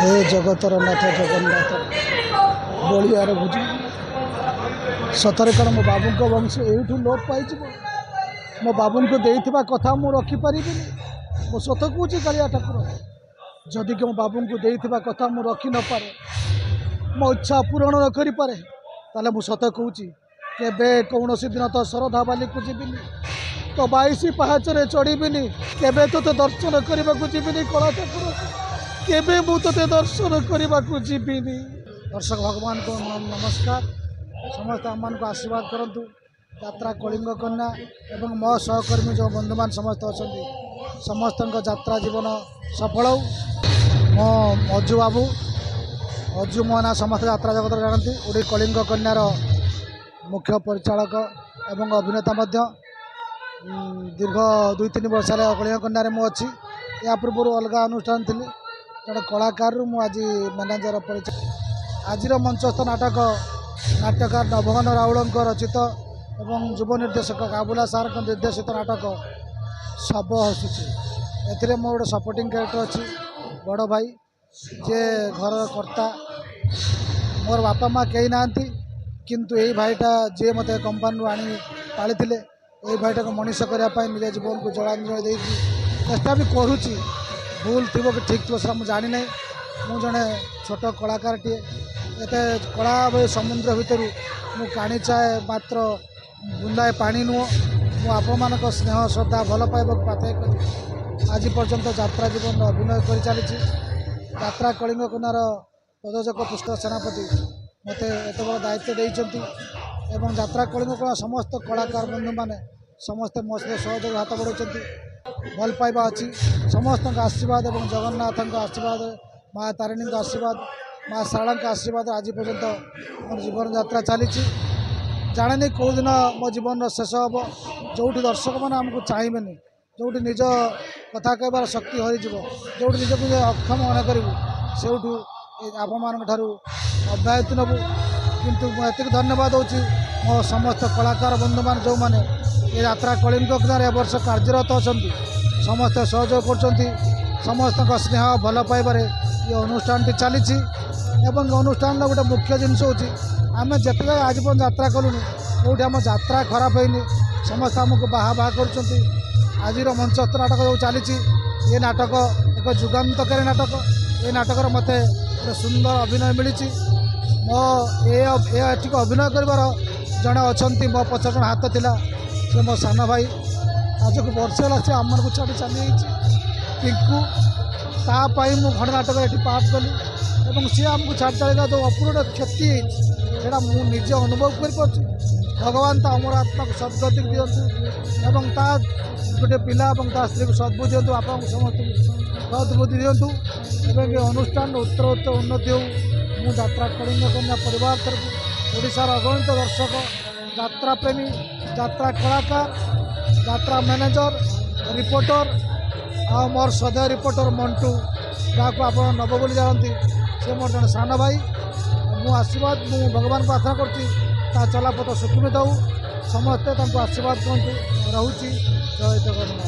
हे जगतर नाथ जगन्नाथ बलियार भुजी सतरे कण मो बाबू को वंश एठू लोप पाई मो बाबू को देइथिबा कथा मु रखिपारि मो सत कौच कालिया ठाकुर जदि कि मो बाबू को देइथिबा कथा मु रखि न पारे मो इच्छा पूरण न करि पारे ताले मु सत कौच केबे कौनसी दिन तो शरधा बाली को जीविनी तो 22 पहाचरे चढ़ीबिनी केबे तो दर्शन करने को जीविनी कला ठाकुर केबे मु ते दर्शन करने को जीविनी। दर्शक भगवान को नमस्कार समस्त आम को आशीर्वाद करंतु यात्रा कलिंग कन्या एवं मो सहकर्मी जो बंधु मान समस्त अच्छा समस्त यात्रा जीवन सफल हो। मो अजु बाबू अजु मो ना समस्त यात्रा जगत जानती ओडी कलिंग कन्यार मुख्य परिचालक एवं अभिनेता दीर्घ 2-3 वर्ष कलिंग कन्या मु अच्छी या पूर्व अलग अनुष्ठान थी जड़े कलाकार आज मैनेजर परिचय आज मंचस्थ नाटक नाट्यकार नवघन राउल रचित एवं युव निर्देशक काबुला सार निर्देशित नाटक शब हसुची ए मो गोटे सपोर्टिंग कैरेक्टर अच्छी बड़ भाई जे घर कर्ता मोर बापा माँ कहीं ना किंतु यही भाईटा जी मत कंपानी आनी पाली यही भाईटा को मनीष करने निज जीवन को जलांजलि दे चेष्टा भी करुच्ची भूल थी कि ठीक थी सर मुझे जानी मु जड़े छोट कलाकार टे एत कला समुद्र भितर मु काणी चाहे मात्र बुंदाए पानी नुह मु आपण स्नेह श्रद्धा भल पाइबा पाथय कर आज पर्यंत यात्रा जीवन अभिनय कर चली यात्रा कलिंग कन्यार प्रयोजक पुष्कर सेनापति मत एत बड़ दायित्व देइचंती एवं यात्रा कलिंग कन्या समस्त कलाकार बंधु माने समस्त मो सहित सहयोग हाथ बढ़ाई भल पाइबा अच्छी समस्त आशीर्वाद एवं जगन्नाथ आशीर्वाद माँ तारिणी आशीर्वाद माँ शारला आशीर्वाद आज पर्यंत मोर जीवन यात्रा चली जाने कौ दिन मो जीवन शेष हम जो दर्शक मैंने आमको चाहिए जो निज कथा कहबार शक्ति हरीज जो निजक अक्षम मन करूँ से आप अब्याहति नबू किंतु मुझे धन्यवाद दूँ मो समस्त कलाकार बंधु मान जो मैंने ये यात्रा कलिंग कन्या वर्ष कार्यरत अच्छा समस्त सहयोग कर समस्त स्नेह भल पाइबार ये अनुष्ठान टी चली अनुष्ठान गोटे मुख्य जिनस हूँ आम जिते आज पर्यटन यात्रा कलुनी कौटी आम यात्रा खराब होनी समस्त आमको बाहा कर आज मंचस्थ नाटक जो चली ये नाटक एक जुगान्तकारी नाटक ये नाटक मत सुंदर अभिनय मिली मो ये अभिनय कर जड़े अच्छा मो पछ जन हाथ थिला से मो सान भाई आज को वर्ष है से आम को छाड़ी चली पिंकू तापाई मु खंड नाटक ये पाठ कली और सी आमको छाड़ी चलेगा जो अपूर्ण क्षति है मुझे अनुभव कर भगवान तो आमर आत्मा को सद्गति दिंतु एवं ता गोटे पिला स्त्री को सद्बुद्धि दिंतु आप समस्त सद्बुद्धि दिंतु एवं ये अनुष्ठान उत्तर उन्नति हो मु यात्रा कलिंग कन्या परिवार तरफ ओडिशार अगणित दर्शक यात्रा प्रेमी यात्रा कलाकार यात्रा मैनेजर रिपोर्टर आ मोर सदय रिपोर्टर मंटू जहाँ आप नव बोली जानती से मोर जन सान भाई मु आशीर्वाद मु भगवान को प्रार्थना करता चलापथ सुखमित हो समस्ते आशीर्वाद करते रोचे जय जगन्नाथ।